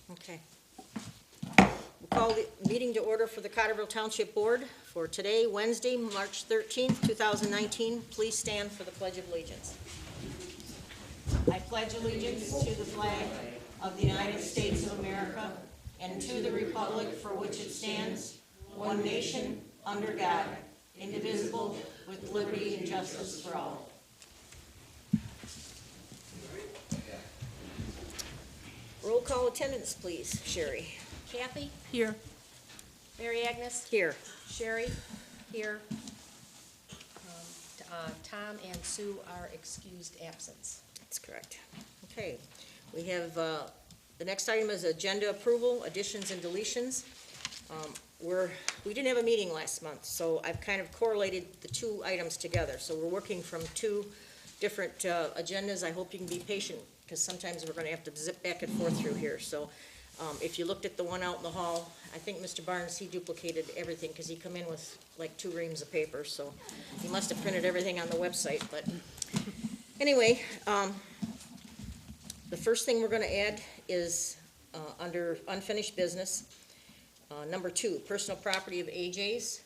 Okay. We'll call the meeting to order for the Cottrellville Township Board for today, Wednesday, March 13th, 2019. Please stand for the Pledge of Allegiance. I pledge allegiance to the flag of the United States of America and to the republic for which it stands, one nation, under God, indivisible, with liberty and justice for all. Roll call attendance, please. Sherry. Kathy? Here. Mary Agnes? Here. Sherry? Here. Tom and Sue are excused absence. That's correct. Okay, we have, the next item is agenda approval, additions and deletions. We didn't have a meeting last month, so I've kind of correlated the two items together. So we're working from two different agendas. I hope you can be patient, because sometimes we're gonna have to zip back and forth through here. So if you looked at the one out in the hall, I think Mr. Barnes, he duplicated everything, because he come in with like 2 reams of paper, so he must have printed everything on the website, but anyway, the first thing we're gonna add is, under unfinished business, number 2, personal property of AJ's.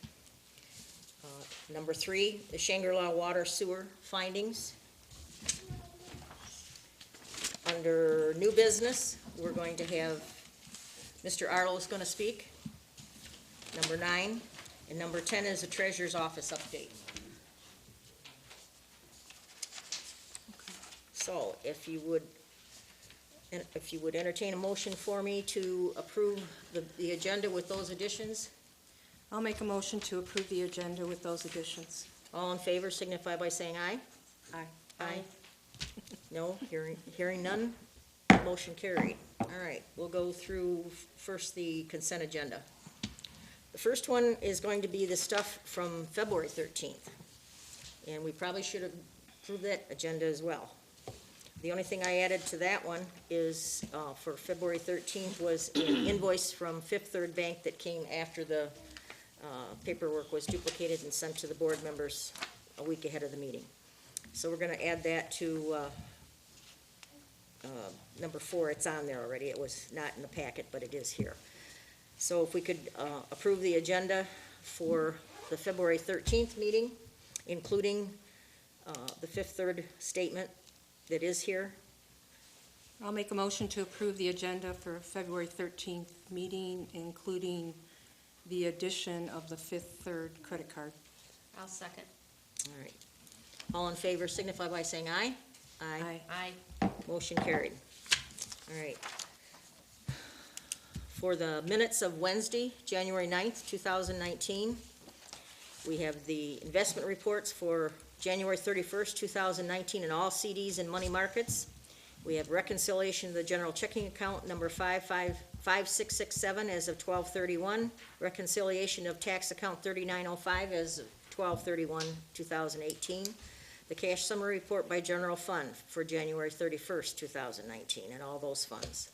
Number 3, the Shangri-La water sewer findings. Under new business, we're going to have, Mr. Arlo is gonna speak. Number 9, and number 10 is the treasurer's office update. So, if you would entertain a motion for me to approve the agenda with those additions. I'll make a motion to approve the agenda with those additions. All in favor signify by saying aye. Aye. Aye. No, hearing none, motion carried. All right, we'll go through first the consent agenda. The first one is going to be the stuff from February 13th. And we probably should have approved that agenda as well. The only thing I added to that one is, for February 13th, was an invoice from Fifth Third Bank that came after the paperwork was duplicated and sent to the board members a week ahead of the meeting. So we're gonna add that to number 4. It's on there already. It was not in the packet, but it is here. So if we could approve the agenda for the February 13th meeting, including the Fifth Third statement that is here. I'll make a motion to approve the agenda for February 13th meeting, including the addition of the Fifth Third credit card. I'll second. All right. All in favor signify by saying aye. Aye. Aye. Motion carried. All right. For the minutes of Wednesday, January 9th, 2019, we have the investment reports for January 31st, 2019 in all CDs and money markets. We have reconciliation of the general checking account number 555667 as of 12/31, reconciliation of tax account 3905 as of 12/31/2018, the cash summary report by general fund for January 31st, 2019, and all those funds.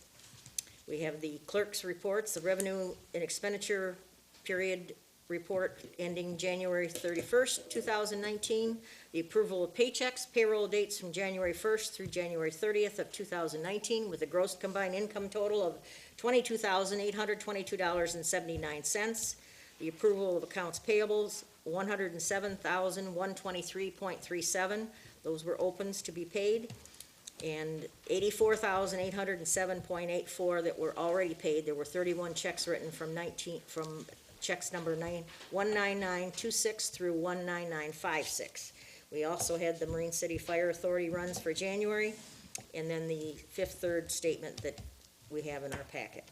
We have the clerk's reports, the revenue and expenditure period report ending January 31st, 2019, the approval of paychecks, payroll dates from January 1st through January 30th of 2019 with a gross combined income total of $22,822.79. The approval of accounts payables, $107,123.37. Those were opens to be paid. And $84,807.84 that were already paid. There were 31 checks written from checks number 19926 through 19956. We also had the Marine City Fire Authority runs for January, and then the Fifth Third statement that we have in our packet.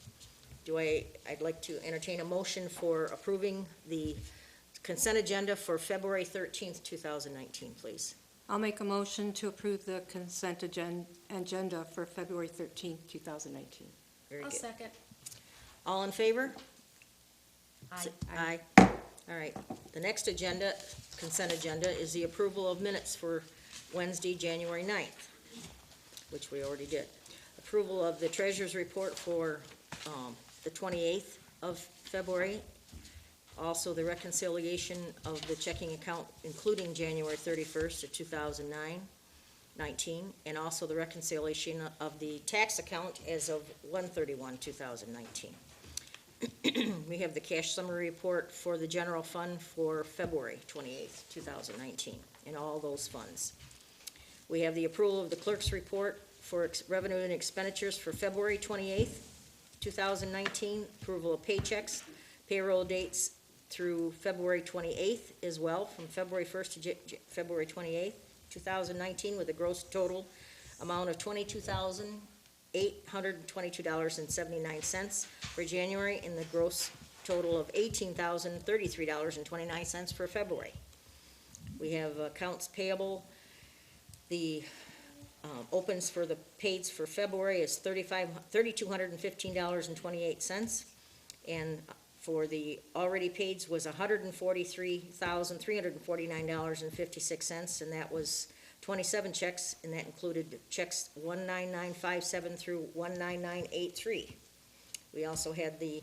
I'd like to entertain a motion for approving the consent agenda for February 13th, 2019, please. I'll make a motion to approve the consent agenda for February 13th, 2019. Very I'll good. second. All in favor? Aye. Aye. All right. The next agenda, consent agenda, is the approval of minutes for Wednesday, January 9th, which we already did. Approval of the treasurer's report for the 28th of February. Also, the reconciliation of the checking account, including January 31st of 2009. 2019, and also the reconciliation of the tax account as of 1/31/2019. We have the cash summary report for the general fund for February 28th, 2019, and all those funds. We have the approval of the clerk's report for revenue and expenditures for February 28th, 2019, approval of paychecks, payroll dates through February 28th as well, from February 1st to February 28th, 2019, with a gross total amount of $22,822.79 for January, and the gross total of $18,033.29 for February. We have accounts payable. The opens for the paids for February is $3,215.28, and for the already paids was $143,349.56, and that was 27 checks, and that included checks 19957 through 19983. We also had the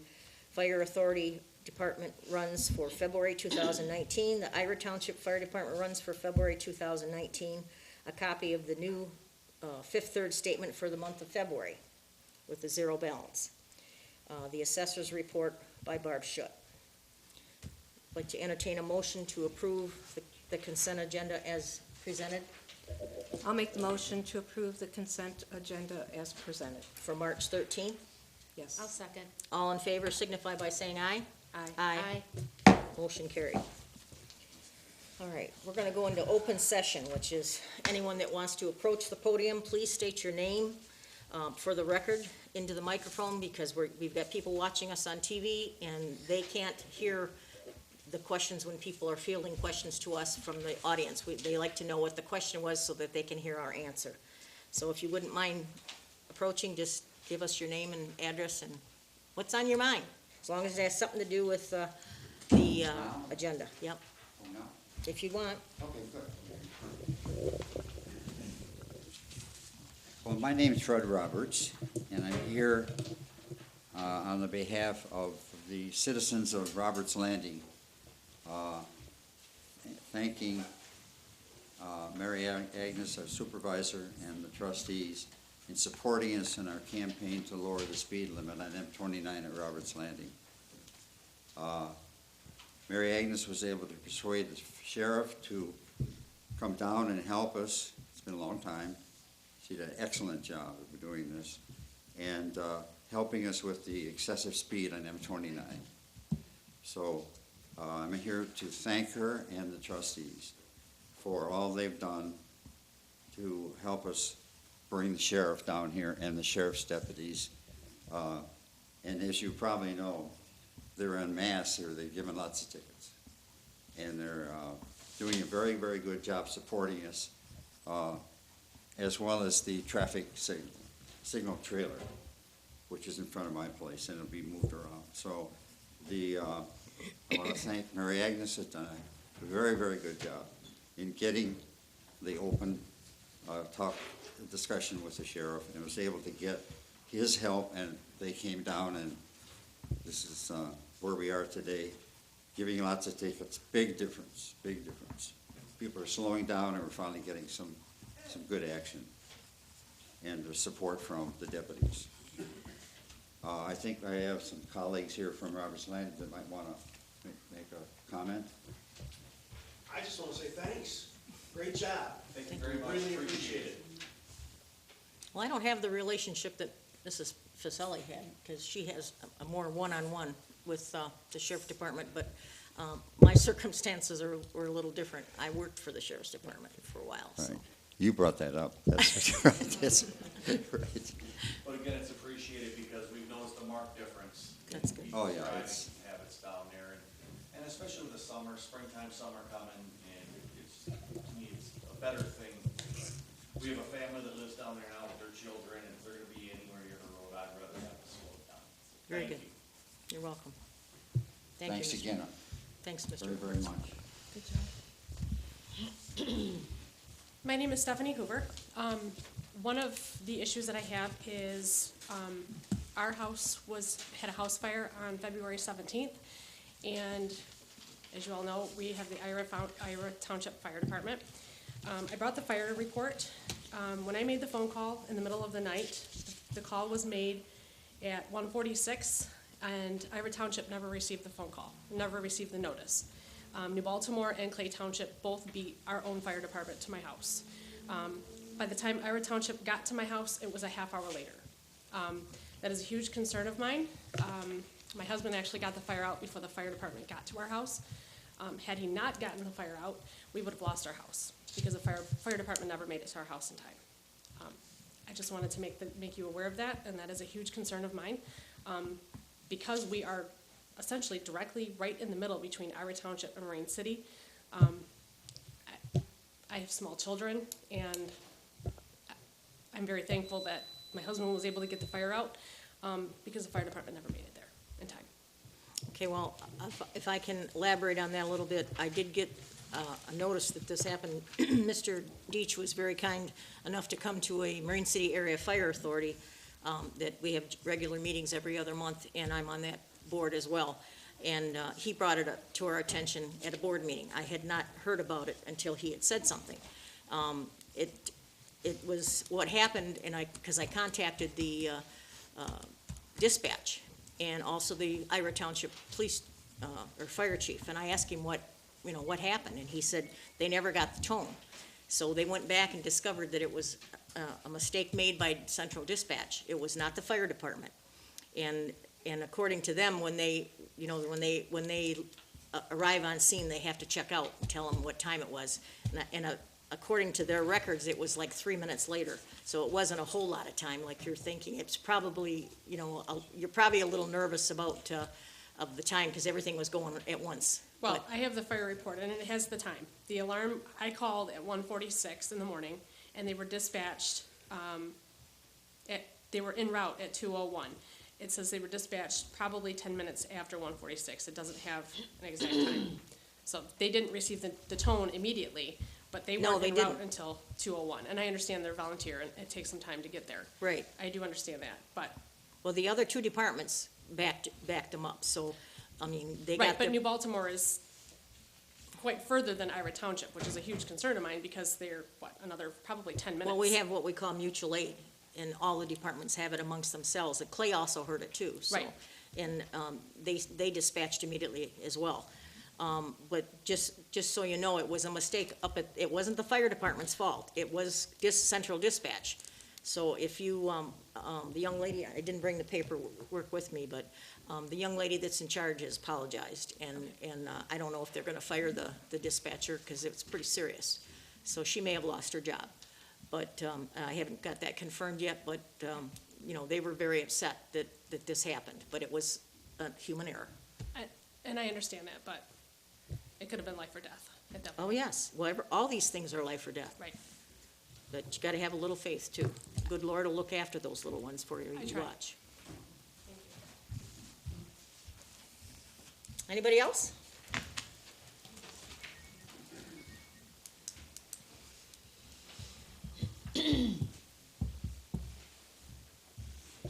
Fire Authority Department runs for February 2019, the Ira Township Fire Department runs for February 2019, a copy of the new Fifth Third statement for the month of February with the zero balance. The assessor's report by Barb Schutt. I'd like to entertain a motion to approve the consent agenda as presented I'll make the motion to approve the consent agenda as presented. for March 13th. Yes. I'll second. All in favor signify by saying aye. Aye. Motion carried. All right, we're gonna go into open session, which is anyone that wants to approach the podium, please state your name for the record into the microphone, because we've got people watching us on TV, and they can't hear the questions when people are fielding questions to us from the audience. They like to know what the question was so that they can hear our answer. So if you wouldn't mind approaching, just give us your name and address and what's on your mind, as long as it has something to do with the agenda. Yep, Oh, no? if you want. Okay, good. Well, my name is Fred Roberts, and I'm here on the behalf of the citizens of Roberts Landing, thanking Mary Agnes, our supervisor, and the trustees in supporting us in our campaign to lower the speed limit on M29 at Roberts Landing. Mary Agnes was able to persuade the sheriff to come down and help us. It's been a long time. She did an excellent job of doing this, and helping us with the excessive speed on M29. So I'm here to thank her and the trustees for all they've done to help us bring the sheriff down here and the sheriff's deputies. And as you probably know, they're en masse here. They've given lots of tickets. And they're doing a very, very good job supporting us, as well as the traffic signal trailer, which is in front of my place, and it'll be moved around. So I want to thank Mary Agnes has done a very, very good job in getting the open discussion with the sheriff, and was able to get his help, and they came down, and this is where we are today, giving lots of tickets. Big difference, big difference. People are slowing down, and we're finally getting some good action and the support from the deputies. I think I have some colleagues here from Roberts Landing that might want to make a comment. I just want to say thanks. Great job. Thank you very much. Really appreciate it. Well, I don't have the relationship that Mrs. Faselli had, because she has a more one-on-one with the sheriff department, but my circumstances were a little different. I worked for the sheriff's department for a while, so. Right. You brought that up. That's right. That's right. But again, it's appreciated because we've noticed a marked difference. in That's good. Oh, people's yeah, driving it's- habits down there, and especially with the summer, summer coming, and it's, to me, it's a better thing. We have a family that lives down there now with their children, and if they're gonna be anywhere near the road, I'd rather have to slow it down. Very Thank good. you. You're welcome. Thank you, Thanks Mr. again, Thanks, Mr. very, very much. Good job. My name is Stephanie Hoover. One of the issues that I have is our house had a house fire on February 17th, and as you all know, we have the Ira Township Fire Department. I brought the fire report. when I made the phone call in the middle of the night, the call was made at 1:46, and Ira Township never received the phone call, never received the notice. New Baltimore and Clay Township both beat our own fire department to my house. By the time Ira Township got to my house, it was a half hour later. That is a huge concern of mine. My husband actually got the fire out before the fire department got to our house. Had he not gotten the fire out, we would have lost our house because the fire department never made it to our house in time. I just wanted to make you aware of that, and that is a huge concern of mine. Because we are essentially directly right in the middle between Ira Township and Marine City, I have small children, and I'm very thankful that my husband was able to get the fire out because the fire department never made it there in time. Okay, well, if I can elaborate on that a little bit, I did get a notice that this happened. Mr. Deach was very kind enough to come to a Marine City Area Fire Authority, that we have regular meetings every other month, and I'm on that board as well. And he brought it up to our attention at a board meeting. I had not heard about it until he had said something. It was what happened, and because I contacted the dispatch and also the Ira Township Police or Fire Chief, and I asked him what happened, and he said they never got the tone. So they went back and discovered that it was a mistake made by Central Dispatch. It was not the fire department. And according to them, when they arrive on scene, they have to check out and tell them what time it was. And according to their records, it was like 3 minutes later. So it wasn't a whole lot of time like you're thinking. It's probably, you're probably a little nervous about of the time because everything was going at once. Well, But- I have the fire report, and it has the time. The alarm, I called at 1:46 in the morning, and they were dispatched, they were en route at 2:01. It says they were dispatched probably 10 minutes after 1:46. It doesn't have an exact time. So they didn't receive the tone immediately, but they No, weren't they en route didn't. until 2:01. And I understand they're volunteer, and it takes some time to get there. Right. I do understand that, but, Well, the other two departments backed them up. So, I mean, they right, got but their. New Baltimore is quite further than Ira Township, which is a huge concern of mine because they're, another probably 10 minutes. Well, we have what we call mutual aid, and all the departments have it amongst themselves, and Clay also heard it too, so. Right. And they dispatched immediately as well. But just so you know, it was a mistake it wasn't the fire department's fault, it was Central Dispatch. So if you, the young lady, I didn't bring the paperwork with me, but the young lady that's in charge has apologized, and I don't know if they're gonna fire the dispatcher, because it's pretty serious. So she may have lost her job. But I haven't got that confirmed yet, but, they were very upset that this happened, but it was a human error. And I understand that, but it could have been life or death. It Oh, definitely, yes, all these things are life or death, right. but you gotta have a little faith too. Good Lord will look after those little ones for you, I you try. watch. Anybody else?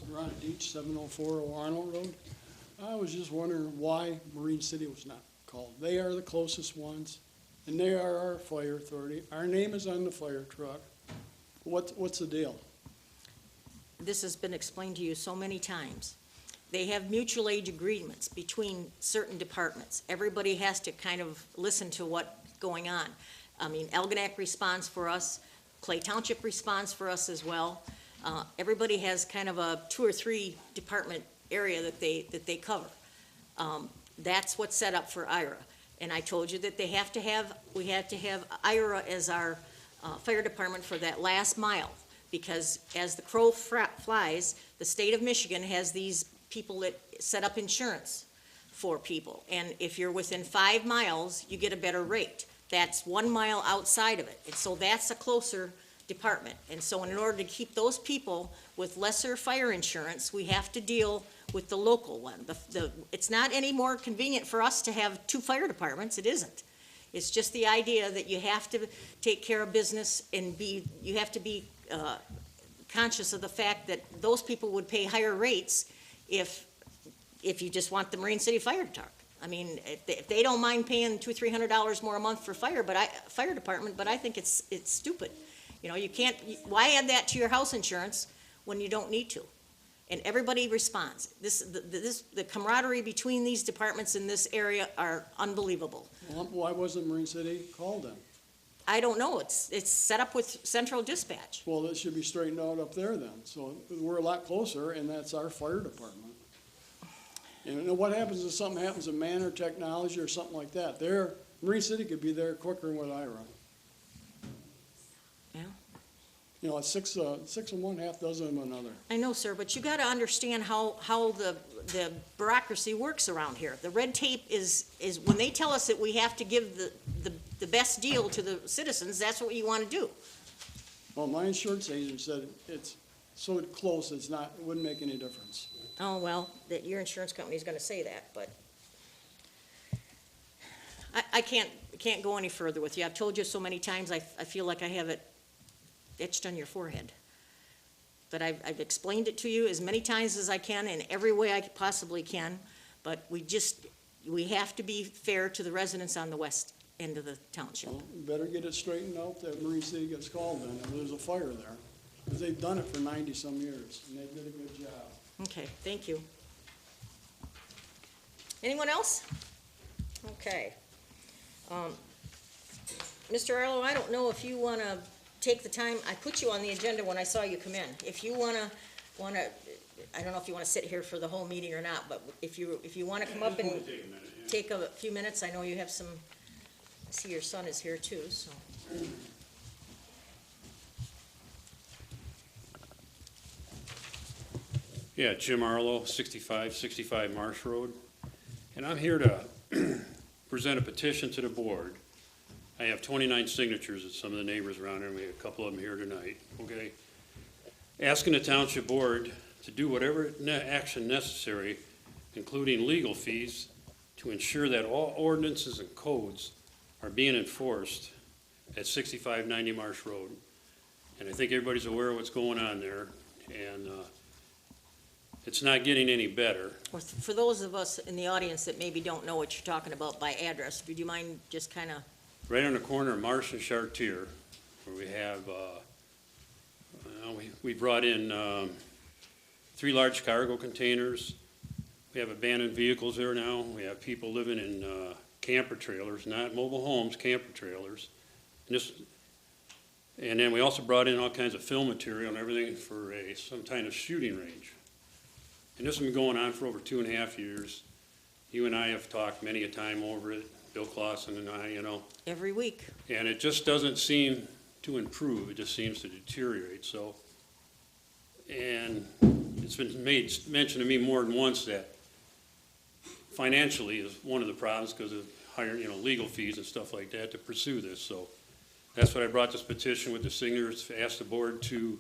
Ron Deach, 704 Arnold Road. I was just wondering why Marine City was not called. They are the closest ones, and they are our fire authority. Our name is on the fire truck. What's the deal? This has been explained to you so many times. They have mutual aid agreements between certain departments. Everybody has to kind of listen to what's going on. I mean, Elginak responds for us, Clay Township responds for us as well. Everybody has kind of a 2 or 3 department area that they cover. That's what's set up for IRA. And I told you that we have to have IRA as our fire department for that last mile. Because as the crow flies, the state of Michigan has these people that set up insurance for people. And if you're within 5 miles, you get a better rate. That's 1 mile outside of it. And so that's a closer department. And so in order to keep those people with lesser fire insurance, we have to deal with the local one. It's not any more convenient for us to have 2 fire departments. It isn't. It's just the idea that you have to take care of business and you have to be conscious of the fact that those people would pay higher rates if you just want the Marine City Fire Truck. I mean, if they don't mind paying $200-300 more a month for fire department, but I think it's stupid. You know, you can't, why add that to your house insurance when you don't need to? And everybody responds. The camaraderie between these departments in this area are unbelievable. Well, why wasn't Marine City called then? I don't know, it's set up with central dispatch. Well, that should be straightened out up there then. So we're a lot closer, and that's our fire department. And you know what happens if something happens in Manor Technology or something like that? Marine City could be there quicker than what I run. Yeah. You know, it's six of one, half dozen of another. I know, sir, but you gotta understand how the bureaucracy works around here. The red tape is, when they tell us that we have to give the best deal to the citizens, that's what you wanna do. Well, my insurance agent said it's so close, it wouldn't make any difference. Oh, well, that your insurance company's gonna say that, but I can't go any further with you. I've told you so many times, I feel like I have it etched on your forehead. But I've explained it to you as many times as I can in every way I possibly can, but we have to be fair to the residents on the west end of the township. Well, you better get it straightened out that Marine City gets called then, if there's a fire there. Because they've done it for 90-some years, and they did a good job. Okay, thank you. Anyone else? Okay. Mr. Arlo, I don't know if you want to take the time, I put you on the agenda when I saw you come in. If you want to, I don't know if you want to sit here for the whole meeting or not, but if you want to come up and take a few minutes, I know you have some, I see your son is here too, so. Yeah, Jim Arlo, 65 Marsh Road. And I'm here to present a petition to the board. I have 29 signatures of some of the neighbors around here, and we have a couple of them here tonight, okay? Asking the township board to do whatever action necessary, including legal fees, to ensure that all ordinances and codes are being enforced at 6590 Marsh Road. And I think everybody's aware of what's going on there, and it's not getting any better. Well, for those of us in the audience that maybe don't know what you're talking about by address, would you mind just kind of, Right on the corner of Marsh and Chartier, where we have, we brought in 3 large cargo containers. We have abandoned vehicles there now. We have people living in camper trailers, not mobile homes, camper trailers. And then we also brought in all kinds of fill material and everything for some kind of shooting range. And this has been going on for over 2.5 years. You and I have talked many a time over it, Bill Clausen and I, every week? and it just doesn't seem to improve, it just seems to deteriorate, so. And it's been mentioned to me more than once that financially is one of the problems because of higher, legal fees and stuff like that to pursue this, so. That's what I brought this petition with the signatures, to ask the board to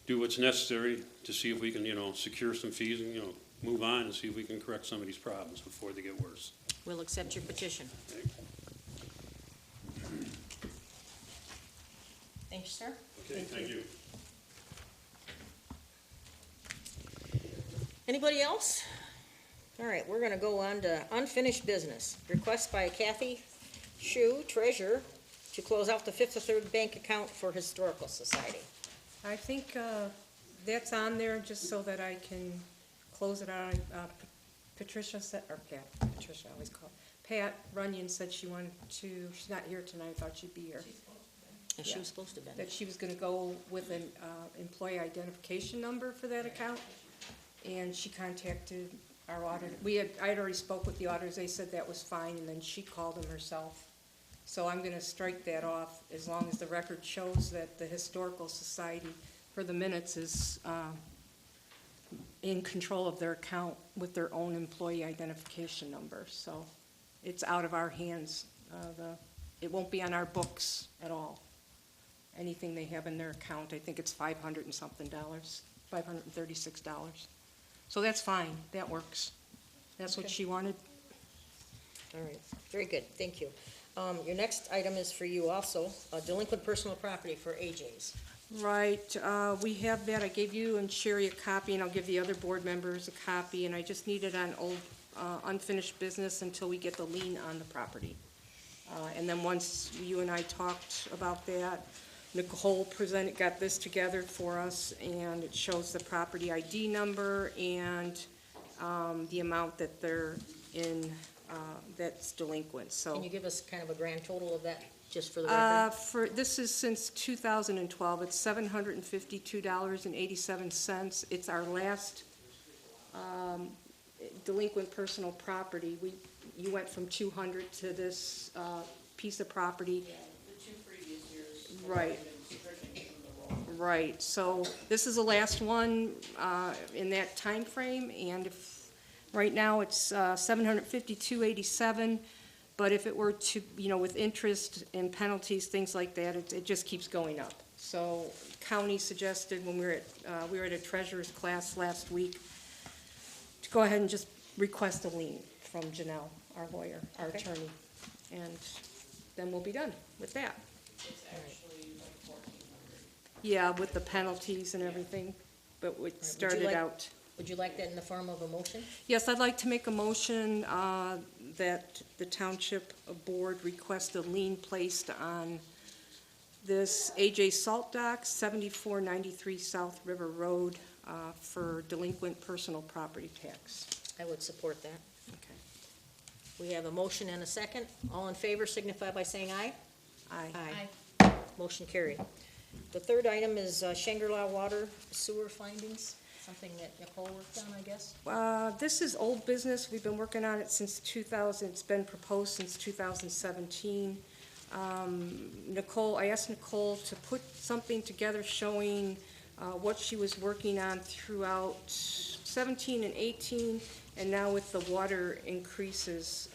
do what's necessary to see if we can, secure some fees and, move on and see if we can correct some of these problems before they get worse. We'll accept your petition. Thank you, sir. Okay, thank you. Anybody else? All right, we're gonna go on to unfinished business. Request by Kathy Shu, treasurer, to close out the Fifth Third bank account for Historical Society. I think that's on there just so that I can close it out. Patricia said, or Pat, Patricia, I always call her. Pat Runyon said she wanted to, she's not here tonight, I thought she'd be here. And she Yeah. was supposed to be. That she was gonna go with an employee identification number for that account. And she contacted our auditor. I'd already spoke with the auditors, they said that was fine, and then she called them herself. So I'm gonna strike that off as long as the record shows that the Historical Society, for the minutes, is in control of their account with their own employee identification number. So it's out of our hands. It won't be on our books at all. Anything they have in their account, I think it's $500 and something, $536. So that's fine, that works. That's what Okay. she wanted. All right, very good, thank you. Your next item is for you also, delinquent personal property for AJ's. Right, we have that, I gave you and Sherry a copy, and I'll give the other board members a copy, and I just need it on old, unfinished business until we get the lien on the property. And then once you and I talked about that, Nicole got this together for us, and it shows the property ID number and the amount that they're in, that's delinquent, so. Can you give us kind of a grand total of that, just for the record? This is since 2012, it's $752.87. It's our last delinquent personal property. You went from 200 to this piece of property. Yeah, the two previous years. Right. have been stricken from the roll. Right, so this is the last one in that time frame, and if, right now, it's $752.87, but if it were to, with interest and penalties, things like that, it just keeps going up. So county suggested when we were at a treasurer's class last week, to go ahead and just request a lien from Janelle, our lawyer, our Okay. attorney, and then we'll be done with that. It's actually like 1,400. Yeah, with the penalties and everything, but you it started like- out. Would you like that in the form of a motion? Yes, I'd like to make a motion that the Township Board request a lien placed on this AJ Salt Dock, 7493 South River Road, for delinquent personal property tax. I would support that. Okay. We have a motion and a second. All in favor signify by saying aye. Aye. Motion carried. The third item is Shangri-La Water Sewer findings, something that Nicole worked on, I guess. This is old business. We've been working on it since 2000. It's been proposed since 2017. I asked Nicole to put something together showing what she was working on throughout 17 and 18, and now with the water increases.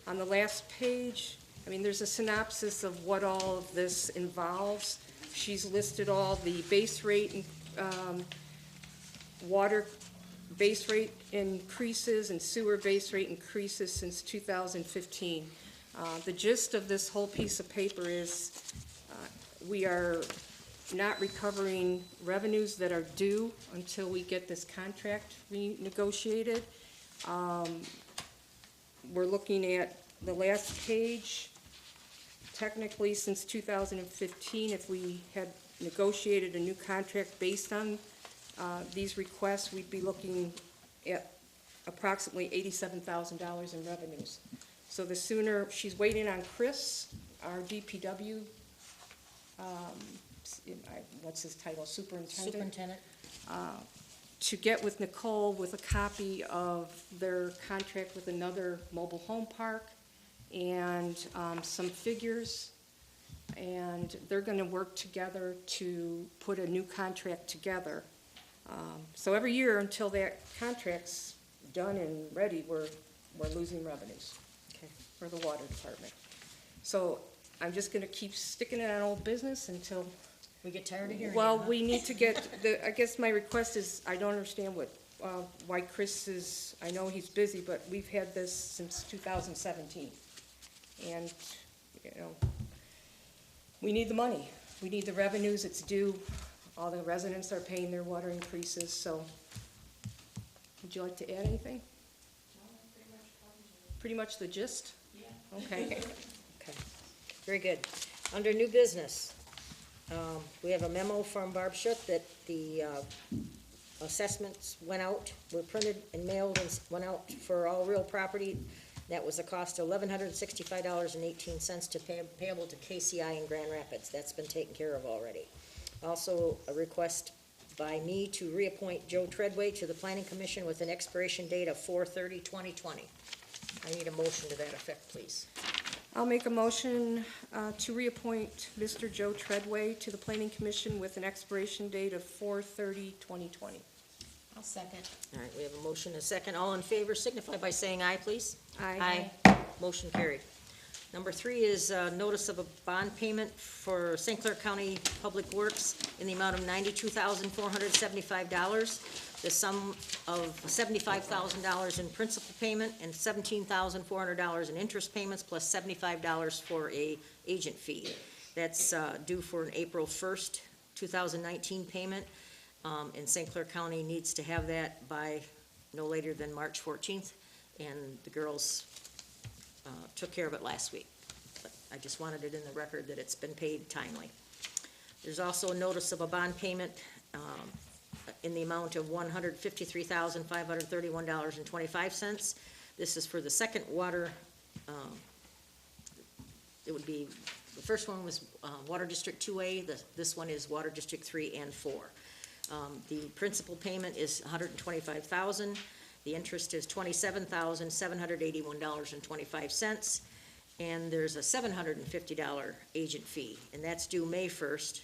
On the last page, there's a synopsis of what all of this involves. She's listed all the base rate and water base rate increases and sewer base rate increases since 2015. The gist of this whole piece of paper is we are not recovering revenues that are due until we get this contract renegotiated. We're looking at the last page. Technically, since 2015, if we had negotiated a new contract based on these requests, we'd be looking at approximately $87,000 in revenues. So the sooner, she's waiting on Chris, our DPW, what's his title, superintendent? Superintendent? To get with Nicole with a copy of their contract with another mobile home park and some figures. And they're gonna work together to put a new contract together. So every year until that contract's done and ready, we're losing revenues Okay. for the water department. So I'm just gonna keep sticking it on old business until, We get tired of hearing it, well, huh? we need to get, I guess my request is, I don't understand why Chris is, I know he's busy, but we've had this since 2017. And, we need the money. We need the revenues, it's due. All the residents are paying their water increases, so. Would you like to add anything? Pretty much the gist? Yeah. Okay. Okay, very good. Under new business, we have a memo from Barb Schutt that the assessments went out, were printed and mailed and went out for all real property. That was a cost of $1,165.18 to payable to KCI in Grand Rapids. That's been taken care of already. Also, a request by me to reappoint Joe Treadway to the Planning Commission with an expiration date of 4/30/2020. I need a motion to that effect, please. I'll make a motion to reappoint Mr. Joe Treadway to the Planning Commission with an expiration date of 4/30/2020. I'll second. All right, we have a motion and a second. All in favor signify by saying aye, please. Aye. Motion carried. Number 3 is notice of a bond payment for St. Clair County Public Works in the amount of $92,475. The sum of $75,000 in principal payment and $17,400 in interest payments, plus $75 for a agent fee. That's due for an April 1st, 2019 payment. And St. Clair County needs to have that by no later than March 14th. And the girls took care of it last week. But I just wanted it in the record that it's been paid timely. There's also a notice of a bond payment in the amount of $153,531.25. This is for the second water, it would be, the first one was Water District 2A, this one is Water District 3 and 4. The principal payment is $125,000, the interest is $27,781.25, and there's a $750 agent fee, and that's due May 1st,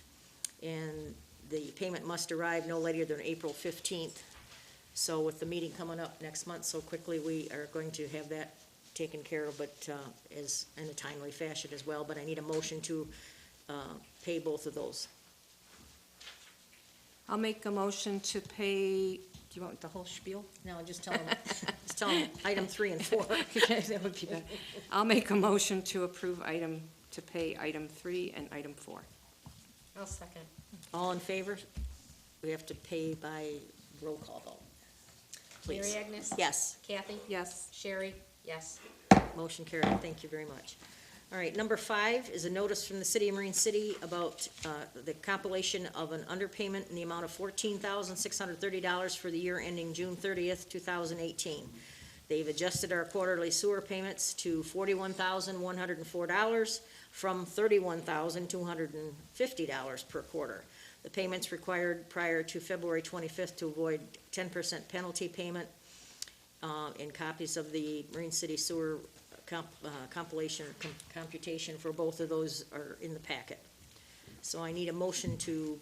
and the payment must arrive no later than April 15th. So with the meeting coming up next month so quickly, we are going to have that taken care of, but as in a timely fashion as well. But I need a motion to pay both of those. I'll make a motion to pay, do you want the whole spiel? No, just tell them item 3 and 4. Okay, that would be better. I'll make a motion to approve to pay item 3 and item 4. I'll second. All in favor? We have to pay by roll call vote. Please. Mary Agnes? Yes. Kathy? Yes. Sherry? Yes. Motion carried. Thank you very much. All right, number 5 is a notice from the City of Marine City about the compilation of an underpayment in the amount of $14,630 for the year ending June 30th, 2018. They've adjusted our quarterly sewer payments to $41,104 from $31,250 per quarter. The payments required prior to February 25th to avoid 10% penalty payment, and copies of the Marine City Sewer computation for both of those are in the packet. So I need a motion to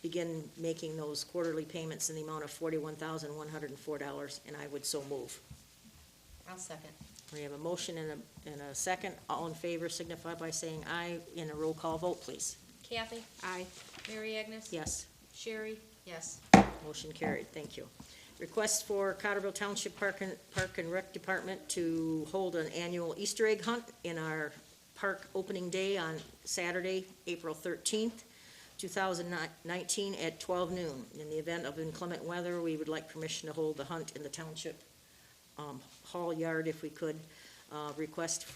begin making those quarterly payments in the amount of $41,104, and I would so move. I'll second. We have a motion and a second. All in favor signify by saying aye. In a roll call vote, please. Kathy? Aye. Mary Agnes? Yes. Sherry? Yes. Motion carried. Thank you. Request for Cottrellville Township Park and Rec Department to hold an annual Easter egg hunt in our park opening day on Saturday, April 13th, 2019 at 12 noon. In the event of inclement weather, we would like permission to hold the hunt in the township hall yard if we could. Request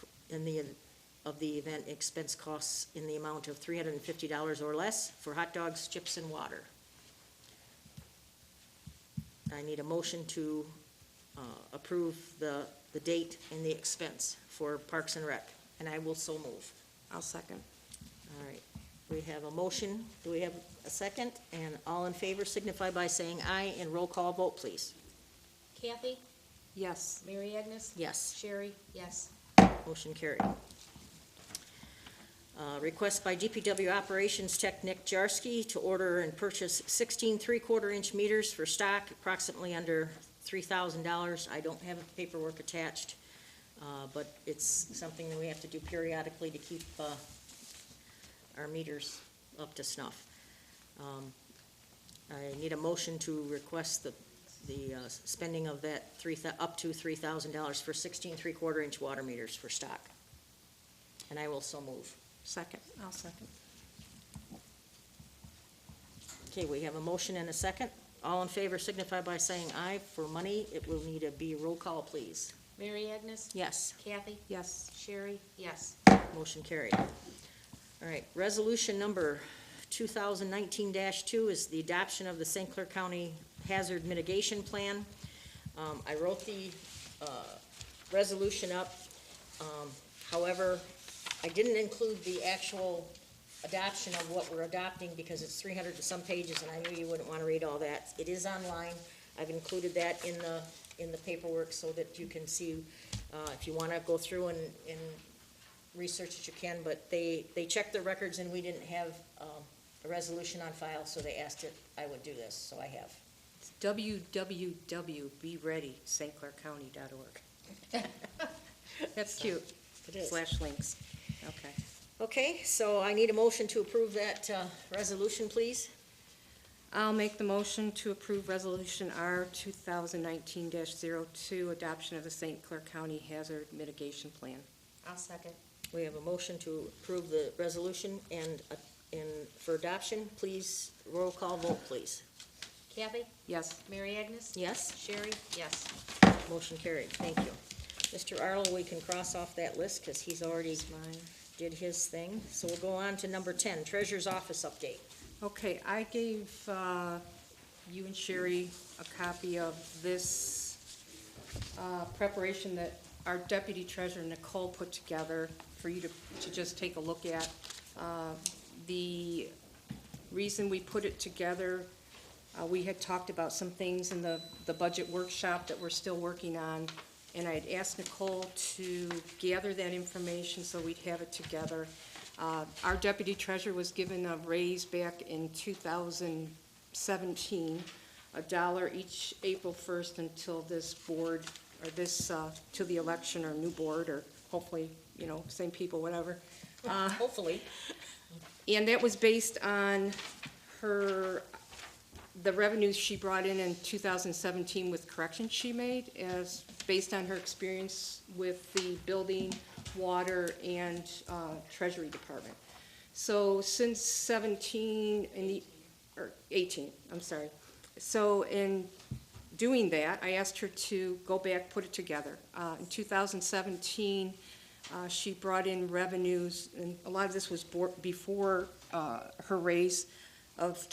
of the event expense costs in the amount of $350 or less for hot dogs, chips, and water. I need a motion to approve the date and the expense for Parks and Rec, and I will so move. I'll second. All right, we have a motion. Do we have a second? And all in favor signify by saying aye, and roll call vote, please. Kathy? Yes. Mary Agnes? Yes. Sherry? Yes. Motion carried. Request by DPW Operations Tech Nick Jarsky to order and purchase 16 3/4-inch meters for stock, approximately under $3,000. I don't have paperwork attached, but it's something that we have to do periodically to keep our meters up to snuff. I need a motion to request the spending of that up to $3,000 for 16 3/4-inch water meters for stock. And I will so move. Second. I'll second. Okay, we have a motion and a second. All in favor signify by saying aye. For money, it will need to be roll call, please. Mary Agnes? Yes. Kathy? Yes. Sherry? Yes. Motion carried. All right, resolution number 2019-2 is the adoption of the St. Clair County Hazard Mitigation Plan. I wrote the resolution up. However, I didn't include the actual adoption of what we're adopting because it's 300 and some pages, and I knew you wouldn't want to read all that. It is online. I've included that in the paperwork so that you can see, if you want to go through and research it, you can, but they checked the records and we didn't have a resolution on file, so they asked if I would do this, so I have. It's www.bereadystclaircounty.org. That's cute. It is. /links. Okay. Okay, so I need a motion to approve that resolution, please. I'll make the motion to approve Resolution R 2019-02, adoption of the St. Clair County Hazard Mitigation Plan. I'll second. We have a motion to approve the resolution and for adoption. Please, roll call vote, please. Kathy? Yes. Mary Agnes? Yes? Sherry? Yes. Motion carried. Thank you. Mr. Arlo, we can cross off that list, because he's already did his thing. So we'll go on to number 10, Treasurer's Office update. Okay, I gave you and Sherry a copy of this preparation that our deputy treasurer Nicole put together for you to just take a look at. The reason we put it together, we had talked about some things in the budget workshop that we're still working on, and I had asked Nicole to gather that information so we'd have it together. Our deputy treasurer was given a raise back in 2017, $1 each April 1st until this board, or this, till the election or new board, or hopefully, same people, whatever. Hopefully. And that was based on the revenues she brought in 2017 with corrections she made, as based on her experience with the building, water, and treasury department. So since 18, I'm sorry. So in doing that, I asked her to go back, put it together. In 2017, she brought in revenues, and a lot of this was before her raise of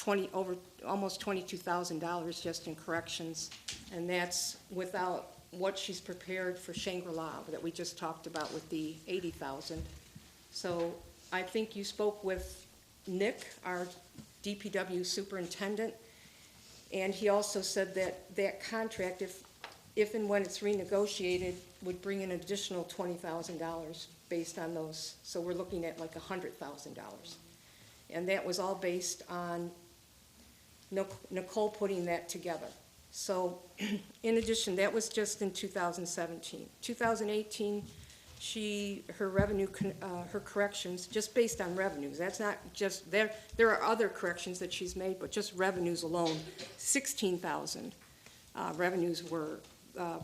almost $22,000 just in corrections, and that's without what she's prepared for Shangri-La that we just talked about with the $80,000. So I think you spoke with Nick, our DPW superintendent, and he also said that that contract, if and when it's renegotiated, would bring in an additional $20,000 based on those. So we're looking at like $100,000. And that was all based on Nicole putting that together. So in addition, that was just in 2017. 2018, her revenue, her corrections, just based on revenues, that's not just, there are other corrections that she's made, but just revenues alone, 16,000 revenues were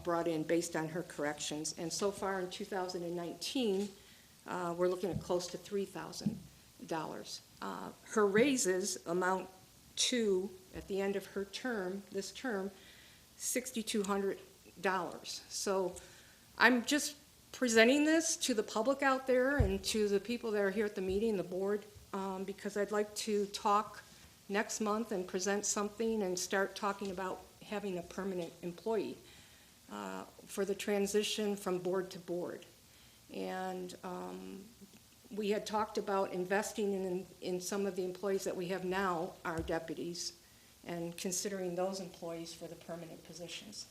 brought in based on her corrections. And so far in 2019, we're looking at close to $3,000. Her raises amount to, at the end of her term, this term, $6,200. So I'm just presenting this to the public out there and to the people that are here at the meeting, the board, because I'd like to talk next month and present something and start talking about having a permanent employee for the transition from board to board. And we had talked about investing in some of the employees that we have now, our deputies, and considering those employees for the permanent positions.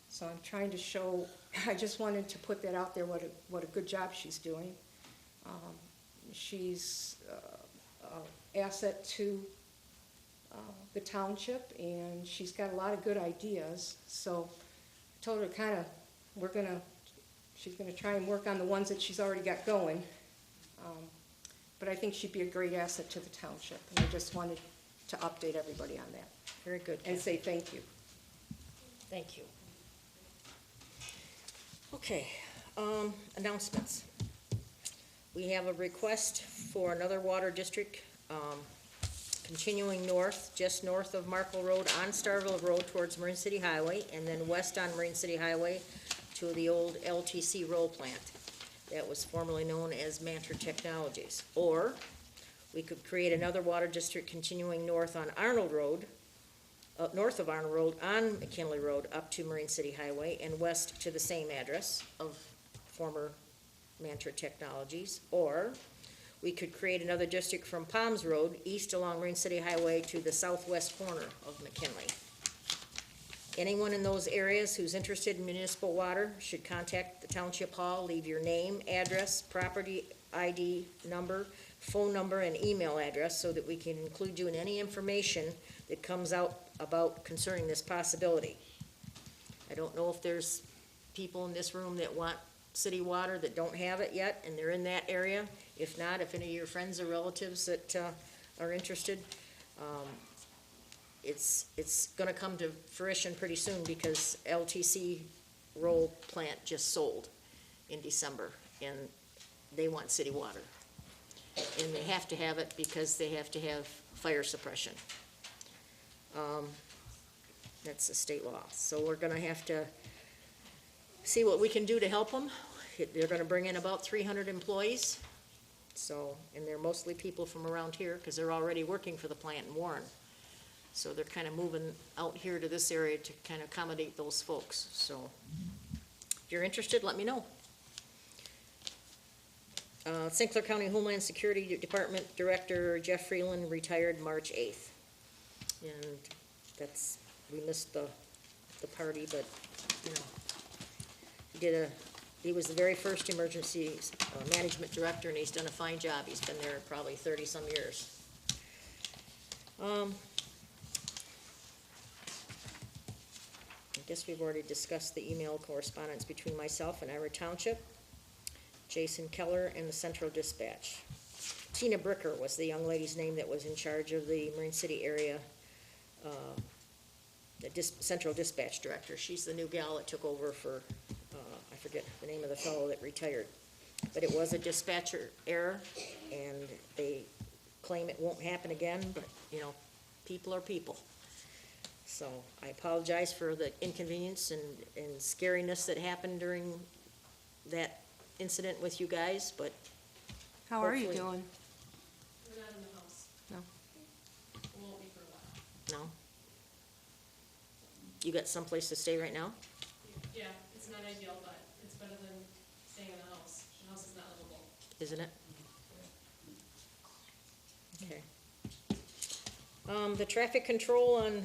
So I'm trying to show, I just wanted to put that out there, what a good job she's doing. She's an asset to the township, and she's got a lot of good ideas. So I told her she's gonna try and work on the ones that she's already got going. But I think she'd be a great asset to the township, and I just wanted to update everybody on that. Very good. And say thank you. Thank you. Okay, announcements. We have a request for another water district, continuing north, just north of Markle Road on Starville Road towards Marine City Highway, and then west on Marine City Highway to the old LTC roll plant that was formerly known as Mantra Technologies. Or we could create another water district continuing north on Arnold Road, north of Arnold Road on McKinley Road up to Marine City Highway and west to the same address of former Mantra Technologies. Or we could create another district from Palms Road east along Marine City Highway to the southwest corner of McKinley. Anyone in those areas who's interested in municipal water should contact the Township Hall, leave your name, address, property ID number, phone number, and email address so that we can include you in any information that comes out about concerning this possibility. I don't know if there's people in this room that want city water that don't have it yet, and they're in that area. If not, if any of your friends or relatives that are interested, it's gonna come to fruition pretty soon because LTC roll plant just sold in December, and they want city water. And they have to have it because they have to have fire suppression. That's a state law, so we're gonna have to see what we can do to help them. They're gonna bring in about 300 employees, so, and they're mostly people from around here, because they're already working for the plant in Warren. So they're kind of moving out here to this area to kind of accommodate those folks, so if you're interested, let me know. St. Clair County Homeland Security Department Director Jeff Freeland retired March 8th. And that's, we missed the party, but, you know, he was the very first emergency management director, and he's done a fine job. He's been there probably 30-some years. I guess we've already discussed the email correspondence between myself and Ira Township, Jason Keller, and the Central Dispatch. Tina Bricker was the young lady's name that was in charge of the Marine City area, Central Dispatch Director. She's the new gal that took over for, I forget the name of the fellow that retired. But it was a dispatcher error, and they claim it won't happen again, but, you know, people are people. So I apologize for the inconvenience and scariness that happened during that incident with you guys, but How are you Hopefully. doing? We're not in the house. No. We won't be for a while. no. You got someplace to stay right now? Yeah, it's not ideal, but it's better than staying in the house. The house is not livable. Isn't it? Okay. The traffic control on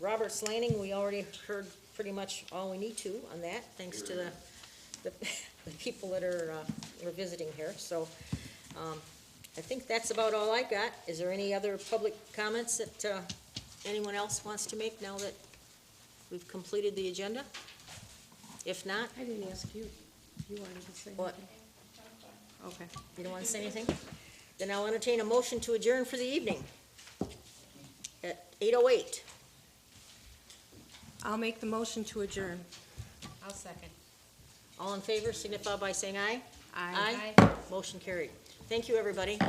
Roberts Landing, we already heard pretty much all we need to on that, thanks to the people that were visiting here, so, I think that's about all I got. Is there any other public comments that, anyone else wants to make now that we've completed the agenda? If not, I didn't ask you. You wanted to say what, anything? Okay. you don't want to say anything? Then I'll entertain a motion to adjourn for the evening at 8:08. I'll make the motion to adjourn. I'll second. All in favor, signify by saying aye. Aye. Motion carried. Thank you, everybody.